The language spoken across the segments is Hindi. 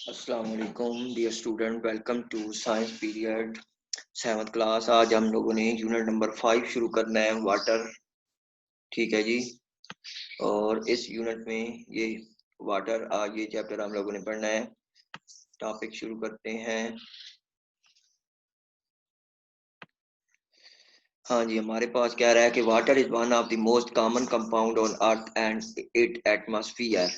अस्सलाम वालेकुम dear student, welcome to science period 7th class. आज हम लोगों ने यूनिट नंबर 5 शुरू करना है, वाटर। ठीक है जी। और इस यूनिट में ये वाटर, आज ये चैप्टर हम लोगों ने पढ़ना है। टॉपिक शुरू करते हैं। हाँ जी, हमारे पास कह रहा है कि water is one of the most common compound on earth and it atmosphere.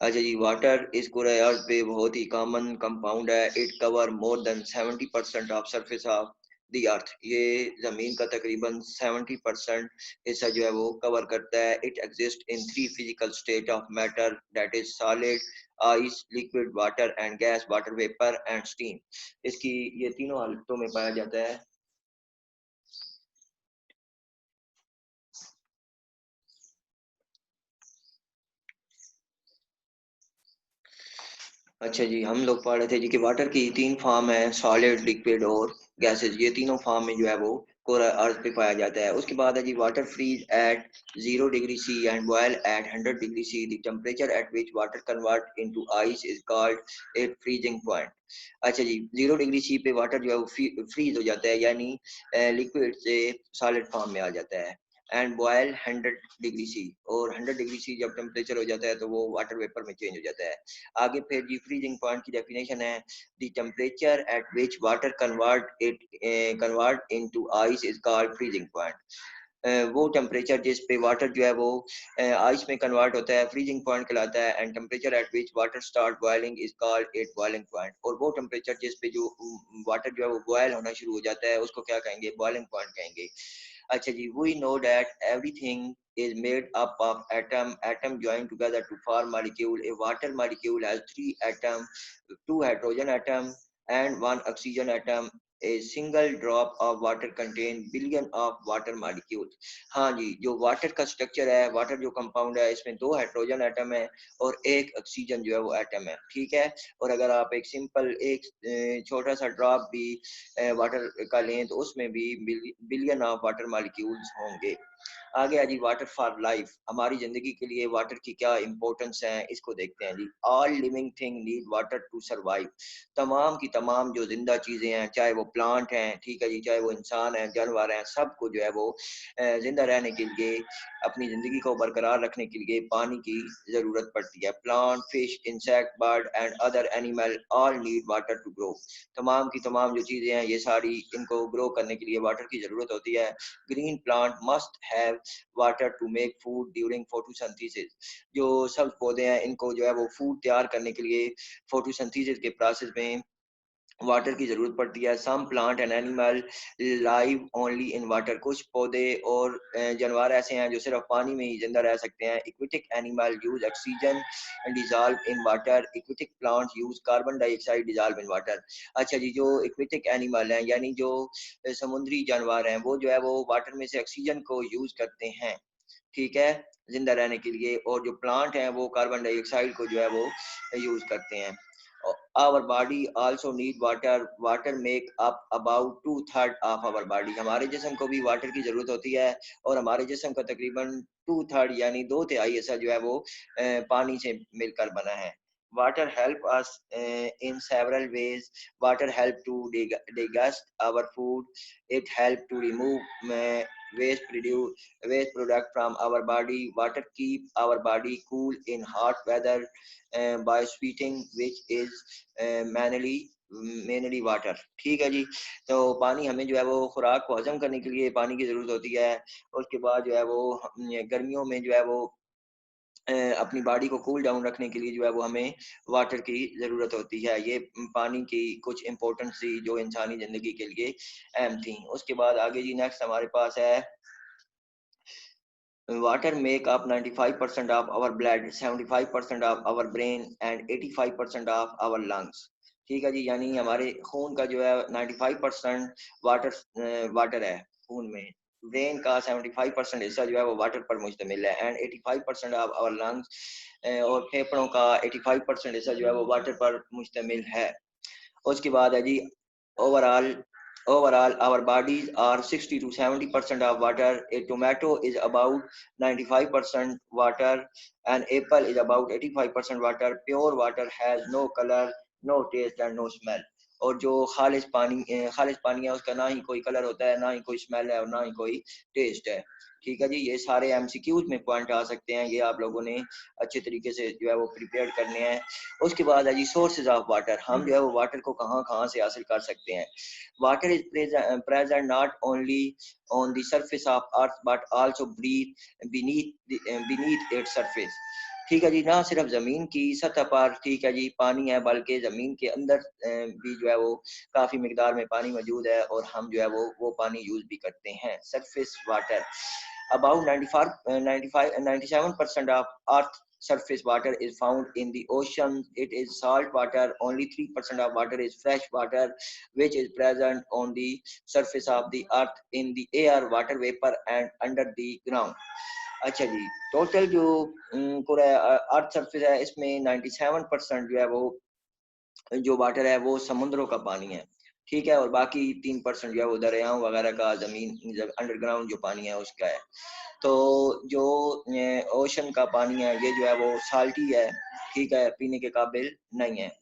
अच्छा जी, वाटर इस पूरे अर्थ पे बहुत ही कॉमन कंपाउंड है। It cover more than 70% of surface of the अर्थ। ये जमीन का तकरीबन 70% हिस्सा जो है वो कवर करता है। It exist in 3 physical state of matter, that is solid, ice, liquid water and gas water, vapour and steam. इसकी ये तीनों हालतों में पाया जाता है। अच्छा जी, हम लोग पढ़ रहे थे जी कि वाटर की 3 फॉर्म है, सॉलिड, लिक्विड और गैसेस। ये तीनों फॉर्म में जो है वो कोरा अर्थ पे पाया जाता है। उसके बाद है जी, water freeze at 0 degree C and boil at 100 degree C. The temperature at which water convert into ice is called a freezing point. अच्छा जी, 0 डिग्री सी पे वाटर जो है वो फ्रीज हो जाता है, यानी लिक्विड से सॉलिड फॉर्म में आ जाता है। एंड बॉयल 100 डिग्री सी, और 100 डिग्री सी जब टेम्परेचर हो जाता है तो वो वाटर वेपर में चेंज हो जाता है। आगे फिर जी फ्रीजिंग पॉइंट की डेफिनेशन है, the temperature at which water convert into ice is called freezing point. वो टेम्परेचर जिस पे वाटर जो है वो आइस में कन्वर्ट होता है, फ्रीजिंग पॉइंट कहलाता है। And temperature at which water start boiling is called it boiling point. और वो टेम्परेचर जिस पे जो वाटर जो है वो बॉयल होना शुरू हो जाता है, उसको क्या कहेंगे? बॉइलिंग पॉइंट कहेंगे। अच्छा जी, we know that everything is made up of atom joined together to form molecule. A water molecule has 3 atoms, 2 hydrogen atom and 1 oxygen atom. A single drop of water contain billion of water molecules. हाँ जी, जो वाटर का स्ट्रक्चर है, वाटर जो कंपाउंड है, इसमें 2 हाइड्रोजन एटम है और 1 ऑक्सीजन जो है वो एटम है। ठीक है। और अगर आप एक सिंपल एक छोटा सा ड्रॉप भी वाटर का लें तो उसमें भी बिलियन ऑफ वाटर मॉलिक्यूल्स होंगे। आगे है जी, वाटर फॉर लाइफ। हमारी जिंदगी के लिए वाटर की क्या इंपॉर्टेंस है, इसको देखते हैं जी। All living thing need water to survive. तमाम की तमाम जो जिंदा चीजें हैं, चाहे वो प्लांट हैं, ठीक है जी, चाहे वो इंसान हैं, जानवर हैं, सबको जो है वो जिंदा रहने के लिए, अपनी जिंदगी को बरकरार रखने के लिए पानी की जरूरत पड़ती है। Plant, fish, insect, bird and other animal all need water to grow. तमाम की तमाम जो चीजें हैं, ये सारी, इनको ग्रो करने के लिए वाटर की जरूरत होती है। Green plant must have water to make food during photosynthesis. जो सब पौधे हैं, इनको जो है वो फूड तैयार करने के लिए फोटोसिंथेसिस के प्रोसेस में वाटर की जरूरत पड़ती है। Some plant and animal live only in water. कुछ पौधे और जानवर ऐसे हैं जो सिर्फ पानी में ही जिंदा रह सकते हैं। Aquatic animal use oxygen dissolve in water. Aquatic plants use carbon dioxide dissolve in water. अच्छा जी, जो इक्विटिक एनिमल हैं, यानी जो समुद्री जानवर हैं, वो जो है वो वाटर में से ऑक्सीजन को यूज करते हैं, ठीक है, जिंदा रहने के लिए। और जो प्लांट हैं वो कार्बन डाइऑक्साइड को जो है वो यूज करते हैं। Our body also need water. Water make up about 2/3 of our body. हमारे जिस्म को भी वाटर की जरूरत होती है, और हमारे जिस्म का तकरीबन 2/3 यानी 2/3 हिस्सा जो है वो पानी से मिलकर बना है। Water help us in several ways. Water help to digest our food. It help to remove waste produce waste product from our body. Water keep our body cool in hot weather by sweating, which is mainly water. ठीक है जी। तो पानी हमें जो है वो खुराक को हजम करने के लिए पानी की जरूरत होती है। उसके बाद जो है वो गर्मियों में जो है वो अपनी बॉडी को कूल डाउन रखने के लिए जो है वो हमें वाटर की ज़रूरत होती है। ये पानी की कुछ इम्पोर्टेंस थी जो इंसानी ज़िंदगी के लिए अहम थी। उसके बाद आगे जी नेक्स्ट हमारे पास है, water make up 95% of our blood, 75% of our brain and 85% of our lungs. ठीक है जी, यानी हमारे खून का जो है 95% वाटर है खून में। ब्रेन का 75% हिस्सा जो है वो वाटर पर मुश्तमिल है। एंड 85% ऑफ आवर लंग्स, और फेफड़ों का 85% हिस्सा जो है वो वाटर पर मुश्तमिल है। उसके बाद है जी, overall our bodies are 60 to 70% of water. A tomato is about 95% water. An apple is about 85% water. Pure water has no color, no taste and no smell. और जो खालिश पानी है उसका ना ही कोई कलर होता है, ना ही कोई स्मेल है और ना ही कोई टेस्ट है। ठीक है जी, ये सारे एमसीक्यूज में पॉइंट आ सकते हैं, ये आप लोगों ने अच्छे तरीके से जो है वो प्रिपेयर करने हैं। उसके बाद है जी सोर्सेज ऑफ वाटर, हम जो है वो वाटर को कहाँ कहाँ से हासिल कर सकते हैं। Water is present not only on the surface of earth but also breath beneath its surface. ठीक है जी, ना सिर्फ जमीन की सतह पर ठीक है जी पानी है, बल्कि जमीन के अंदर भी जो है वो काफी मिकदार में पानी मौजूद है और हम जो है वो पानी यूज भी करते हैं। Surface water, about 97% of earth surface water is found in the ocean. It is salt water. Only 3% of water is fresh water, which is present on the surface of the earth, in the air, water vapor and under the ground. अच्छा जी, टोटल जो पूरा अर्थ सरफेस है इसमें 97% जो है वो जो वाटर है वो समुद्रों का पानी है। ठीक है, और बाकी 3% जो है वो दरियाओं वगैरह का, जमीन अंडरग्राउंड जो पानी है उसका है। तो जो ओशन का पानी है ये जो है वो साल्टी है, ठीक है, पीने के काबिल नहीं है।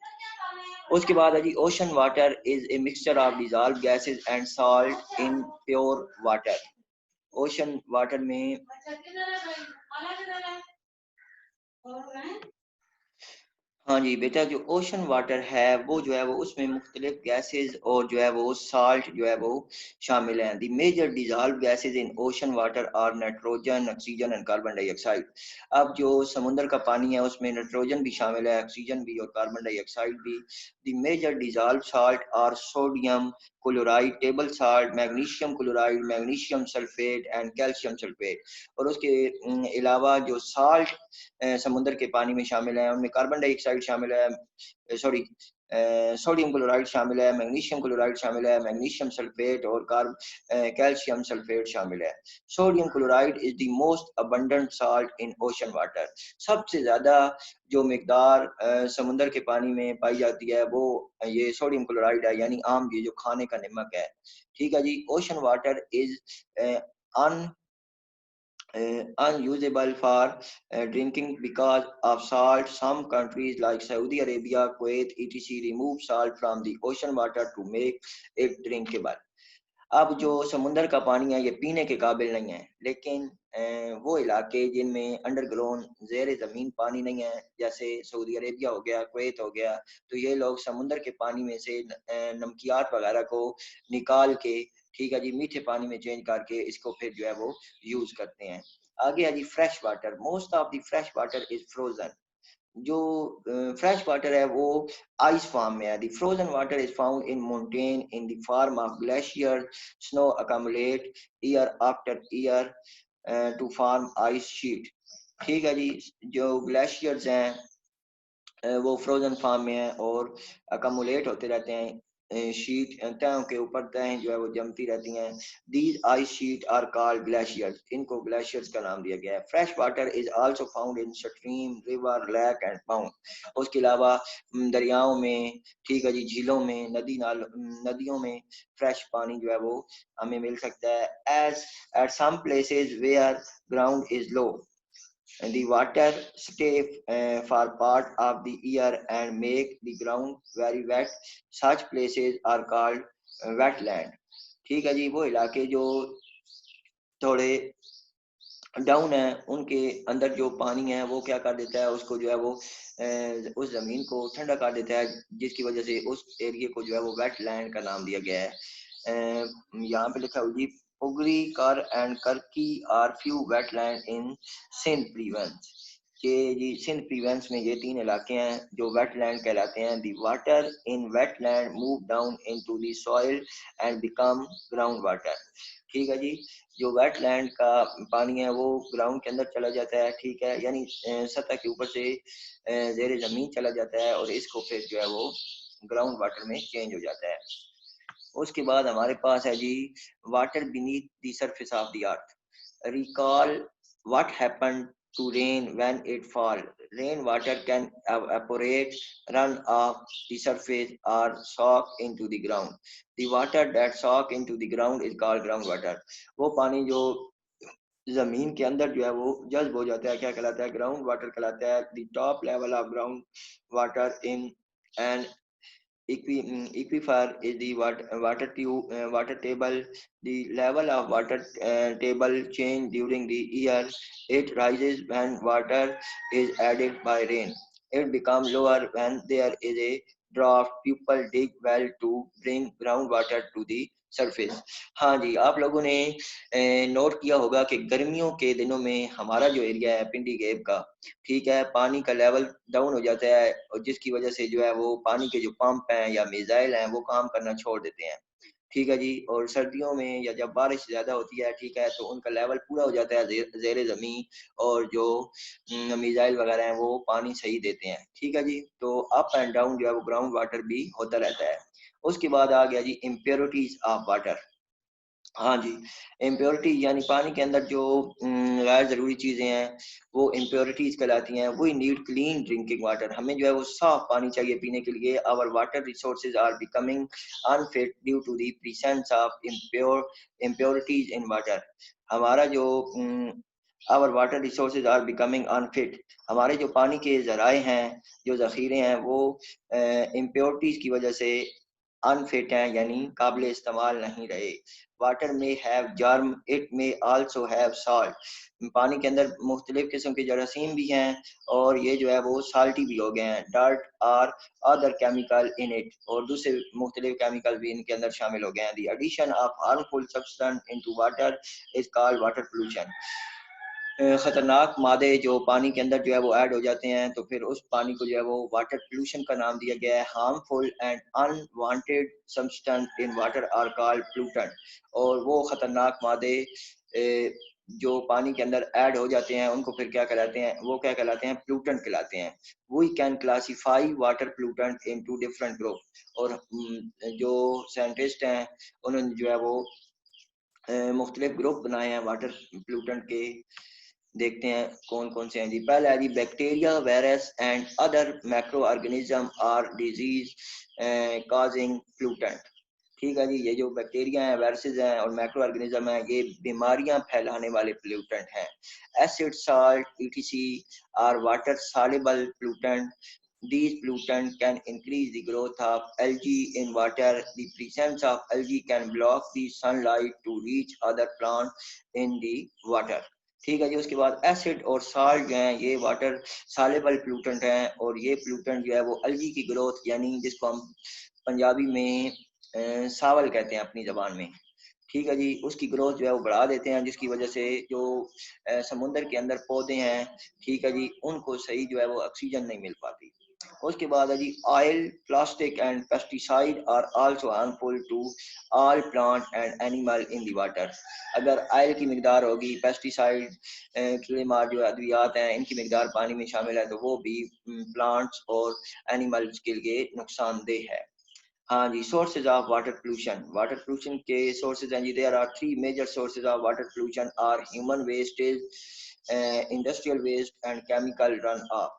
उसके बाद है जी ocean water is a mixture of dissolve gases and salt in pure water. Ocean water में हाँ जी बेटा, जो ओशन वाटर है वो जो है वो उसमें मुख्तलिफ गैसेस और जो है वो साल्ट जो है वो शामिल हैं। The major dissolve gases in ocean water are nitrogen, oxygen and carbon dioxide. अब जो समुद्र का पानी है उसमें नाइट्रोजन भी शामिल है, ऑक्सीजन भी और कार्बन डाइऑक्साइड भी। The major dissolve salt are sodium chloride, table salt, magnesium chloride, magnesium sulphate and calcium sulphate. और उसके अलावा जो साल्ट समुद्र के पानी में शामिल है उनमें कार्बन डाइऑक्साइड शामिल है, सॉरी सोडियम क्लोराइड शामिल है, मैग्नीशियम क्लोराइड शामिल है, मैग्नीशियम सल्फेट और कैल्शियम सल्फेट शामिल है। Sodium chloride is the most abundant salt in ocean water. सबसे ज्यादा जो मिकदार समुद्र के पानी में पाई जाती है वो ये सोडियम क्लोराइड है, यानी आम ये जो खाने का नमक है। ठीक है जी, ocean water is un unusable for drinking because of salt. Some countries like Saudi Arabia, Kuwait, etc. remove salt from the ocean water to make it drinkable. अब जो समुद्र का पानी है ये पीने के काबिल नहीं है, लेकिन वो इलाके जिनमें अंडरग्राउंड ज़ेर ज़मीन पानी नहीं है, जैसे सऊदी अरेबिया हो गया, कुवैत हो गया, तो ये लोग समुद्र के पानी में से नमकियात वगैरह को निकाल के ठीक है जी मीठे पानी में चेंज करके इसको फिर जो है वो यूज करते हैं। आगे है जी fresh water. Most of the fresh water is frozen. जो फ्रेश वाटर है वो आइस फॉर्म में है। The frozen water is found in mountain in the form of glacier, snow accumulate year after year to form ice sheet. ठीक है जी, जो ग्लेशियर्स हैं वो फ्रोजन फार्म में है और अकमुलेट होते रहते हैं, शीट तहों के ऊपर तहें जो है वो जमती रहती हैं। These ice sheet are called glaciers, इनको ग्लेशियर्स का नाम दिया गया है। Fresh water is also found in stream, river, lake and pond. उसके अलावा दरियाओं में, ठीक है जी, झीलों में, नदियों में फ्रेश पानी जो है वो हमें मिल सकता है। As at some places where ground is low, the water stay for part of the year and make the ground very wet. Such places are called wetland. ठीक है जी, वो इलाके जो थोड़े डाउन है उनके अंदर जो पानी है वो क्या कर देता है, उसको जो है वो उस जमीन को ठंडा कर देता है, जिसकी वजह से उस एरिया को जो है वो वेटलैंड का नाम दिया गया है। यहाँ पे लिखा हुआ जी पुगरी, कर एंड करकी आर फ्यू वेटलैंड इन सिंध प्रीवेंस। ये जी सिंध प्रीवेंस में ये तीन इलाके हैं जो वेटलैंड कहलाते हैं। The water in wetland move down into the soil and become ground water. ठीक है जी, जो वेटलैंड का पानी है वो ग्राउंड के अंदर चला जाता है, ठीक है, यानी सतह के ऊपर से जेर जमीन चला जाता है और इसको फिर जो है वो ग्राउंड वाटर में चेंज हो जाता है। उसके बाद हमारे पास है जी water beneath the surface of the earth. Recall what happened to rain when it fall. Rain water can evaporate, run off the surface or soak into the ground. The water that soak into the ground is called groundwater. वो पानी जो जमीन के अंदर जो है वो जज्ब हो जाता है क्या कहलाता है, ग्राउंड वाटर कहलाता है। The top level of ground water in and Aquifer is the water table. The level of water table change during the year. It rises when water is added by rain. It becomes lower when there is a drought. People dig well to bring groundwater to the surface. हाँ जी, आप लोगों ने नोट किया होगा कि गर्मियों के दिनों में हमारा जो एरिया है पिंडी गेप का, ठीक है, पानी का लेवल डाउन हो जाता है और जिसकी वजह से जो है वो पानी के जो पंप हैं या मिसाइल हैं वो काम करना छोड़ देते हैं। ठीक है जी। और सर्दियों में या जब बारिश ज़्यादा होती है, ठीक है, तो उनका लेवल पूरा हो जाता है ज़ेरे ज़मीन, और जो मिसाइल वगैरह हैं वो पानी सही देते हैं। ठीक है जी। तो अप एंड डाउन जो है वो ग्राउंड वाटर भी होता रहता है। उसके बाद आ गया जी इम्प्योरिटीज ऑफ वाटर। हाँ जी, इम्प्योरिटी यानी पानी के अंदर जो गैर ज़रूरी चीज़ें हैं, वो इम्प्योरिटीज़ कहलाती हैं। We need clean drinking water, हमें जो है वो साफ़ पानी चाहिए पीने के लिए। Our water resources are becoming unfit due to the presence of impurities in water. हमारा जो our water resources are becoming unfit, हमारे जो पानी के ज़राए हैं, जो ज़ख़ीरे हैं, वो इम्प्योरिटीज़ की वजह से अनफिट हैं, यानी काबिल इस्तेमाल नहीं रहे। वाटर में हैव जर्म, इट में आल्सो हैव सॉल्ट। पानी के अंदर मुख्तलिफ किस्म के जरासीम भी हैं और ये जो है वो साल्टी भी हो गए हैं। डर्ट और अदर केमिकल इन इट, और दूसरे मुख्तलिफ केमिकल भी इनके अंदर शामिल हो गए हैं। The addition of harmful substance into water is called water pollution. खतरनाक मादे जो पानी के अंदर जो है वो ऐड हो जाते हैं, तो फिर उस पानी को जो है वो वाटर पोल्यूशन का नाम दिया गया है। Harmful and unwanted substance in water are called pollutant. और वो खतरनाक मादे जो पानी के अंदर ऐड हो जाते हैं उनको फिर क्या कहलाते हैं, वो क्या कहलाते हैं, पोल्यूटेंट कहलाते हैं। We can classify water pollutant into different group. और जो साइंटिस्ट हैं उन्होंने जो है वो मुख्तलिफ ग्रुप बनाए हैं वाटर पोल्यूटेंट के। देखते हैं कौन कौन से हैं जी। पहला है जी bacteria, virus and other micro organism are disease causing pollutant. ठीक है जी। ये जो बैक्टीरिया हैं, वायरसेस हैं और माइक्रो ऑर्गेनिज्म हैं, ये बीमारियां फैलाने वाले पोल्यूटेंट हैं। Acid, salt, ETC are water soluble pollutant. These pollutants can increase the growth of algae in water. The presence of algae can block the sunlight to reach other plants in the water. ठीक है जी। उसके बाद एसिड और साल्ट जो हैं ये वाटर सालेबल पोल्यूटेंट हैं, और ये पोल्यूटेंट जो है वो अलगी की ग्रोथ, यानी जिसको हम पंजाबी में सावल कहते हैं अपनी ज़बान में, ठीक है जी, उसकी ग्रोथ जो है वो बढ़ा देते हैं, जिसकी वजह से जो समुंदर के अंदर पौधे हैं, ठीक है जी, उनको सही जो है वो ऑक्सीजन नहीं मिल पाती। उसके बाद है जी oil, plastic and pesticide are also harmful to all plant and animal in the water. अगर ऑयल की मिकदार होगी, पेस्टिसाइड कीड़े मार जो अद्वियात हैं इनकी मिकदार पानी में शामिल है, तो वो भी प्लांट्स और एनिमल्स के लिए नुकसानदेह है। हाँ जी, sources of water pollution. Water pollution के सोर्सेज हैं जी, there are three major sources of water pollution are human wastage, industrial waste and chemical run off.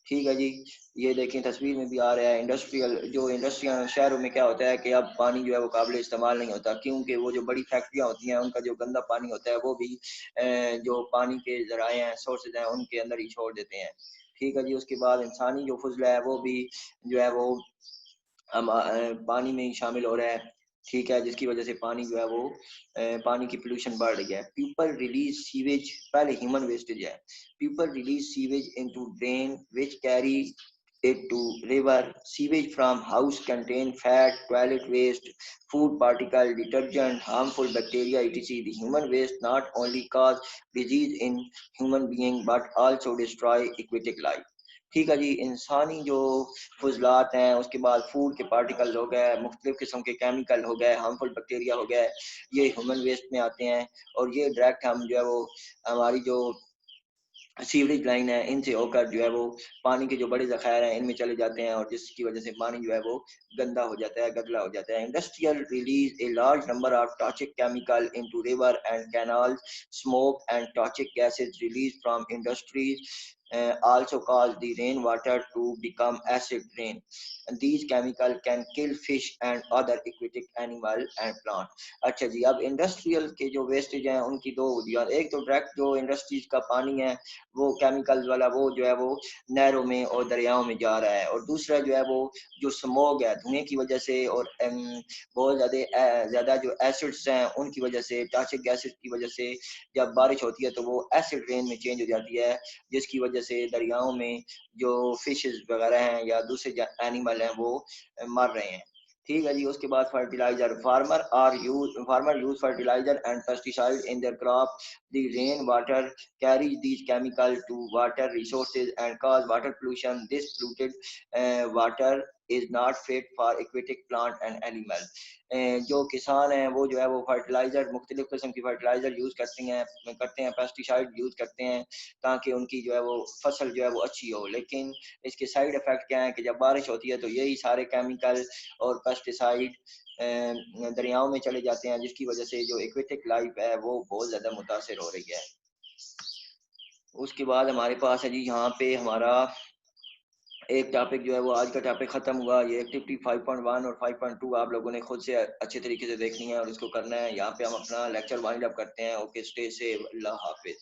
ठीक है जी। ये देखें तस्वीर में भी आ रहा है, इंडस्ट्रियल जो इंडस्ट्रियल शहरों में क्या होता है कि अब पानी जो है वो काबिल इस्तेमाल नहीं होता, क्योंकि वो जो बड़ी फैक्ट्रियाँ होती हैं उनका जो गंदा पानी होता है वो भी जो पानी के जराए हैं, सोर्सेज हैं, उनके अंदर ही छोड़ देते हैं। ठीक है जी। उसके बाद इंसानी जो फजला है वो भी जो है वो हम पानी में ही शामिल हो रहा है। ठीक है, जिसकी वजह से पानी जो है वो पानी की पोल्यूशन बढ़ रही है। पीपल रिलीज सीवेज, पहले ह्यूमन वेस्टेज है। People release sewage into drain which carry it to river. Sewage from house contain fat, toilet waste, food particle, detergent, harmful bacteria, etc. The human waste not only cause disease in human being but also destroy aquatic life. ठीक है जी। इंसानी जो फजलात हैं, उसके बाद फूड के पार्टिकल हो गए, मुख्तलिफ किस्म के केमिकल हो गए, हार्मफुल बैक्टीरिया हो गए, ये ह्यूमन वेस्ट में आते हैं, और ये डायरेक्ट हम जो है वो हमारी जो सीवरेज लाइन है इनसे होकर जो है वो पानी के जो बड़े ज़खायर हैं इनमें चले जाते हैं, और जिसकी वजह से पानी जो है वो गंदा हो जाता है, गदला हो जाता है। Industrial release a large number of toxic chemical into river and canal, smoke and toxic gases release from industries also cause the rainwater to become acid rain. And these chemical can kill fish and other aquatic animal and plant. अच्छा जी, अब इंडस्ट्रियल के जो वेस्टेज हैं उनकी दो वजूहत, एक तो डायरेक्ट जो इंडस्ट्रीज का पानी है वो केमिकल वाला वो जो है वो नहरों में और दरियाओं में जा रहा है, और दूसरा जो है वो जो स्मोक है धुएं की वजह से और बहुत ज़्यादा जो एसिड्स हैं उनकी वजह से, टॉक्सिक गैसेस की वजह से जब बारिश होती है तो वो एसिड रेन में चेंज हो जाती है, जिसकी वजह से दरियाओं में जो फिशेस वगैरह हैं या दूसरे एनिमल हैं वो मर रहे हैं। ठीक है जी। उसके बाद fertiliser, farmer use fertiliser and pesticide in their crop. The rain water carries these chemicals to water resources and cause water pollution. This polluted water is not fit for aquatic plant and animal. जो किसान हैं वो जो है वो फर्टिलाइजर, मुख्तलिफ किस्म की फर्टिलाइजर यूज़ करते हैं, पेस्टिसाइड यूज़ करते हैं ताकि उनकी जो है वो फसल जो है वो अच्छी हो, लेकिन इसके साइड इफ़ेक्ट क्या है कि जब बारिश होती है तो यही सारे केमिकल और पेस्टिसाइड दरियाओं में चले जाते हैं, जिसकी वजह से जो एक्वेटिक लाइफ है वो बहुत ज़्यादा मुतासर हो रही है। उसके बाद हमारे पास है जी यहाँ पे हमारा एक टॉपिक जो है वो आज का टॉपिक ख़त्म हुआ। ये एक्टिविटी 5.1 और 5.2 आप लोगों ने खुद से अच्छे तरीके से देखनी है और इसको करना है। यहाँ पे हम अपना लेक्चर वाइंड अप करते हैं। ओके, स्टे सेफ, अल्लाह हाफिज़।